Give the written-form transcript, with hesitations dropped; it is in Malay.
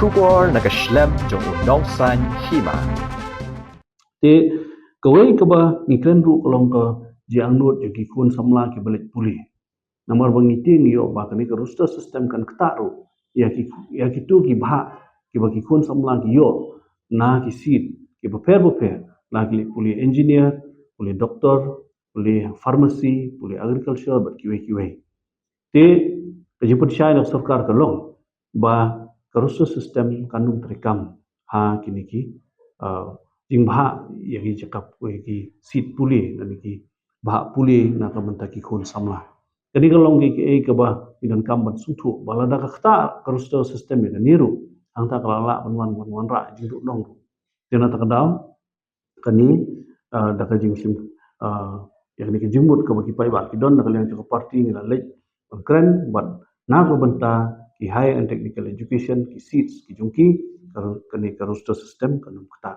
Kubor nakaslem jong unongsan hima. Te kawai kaba ngikren ru kolong ka jiang nut yang kun samla ki balik pulih. Namar bangi ting yo ba kani ka roster system kan ketaru ya ki tu ki bah ki bagi kun samla ki yo na ki sit ki beper la ki pulih engineer, pulih doktor, pulih farmasi, pulih agriculture bat kiwe. Te kejemput syai nak sarkar ka long ba ka roster system kanung terikam ha kini ki jing bah yang cakap ki sit pulih dan ki bah pulih na ka mentaki kun samla. Jadi kalau ngi ke bah idan kamban sungtu bala da kata roster system ya niru angta kalala panwan ra jing du nong. Jena takadam kani da ka jing sim yang ni jemut ke bagi pai ba kidon da kalian cukup parti ngila lek keren bat na ko benta ki higher and technical education ki seats ki jungki kani ka roster system kanum kata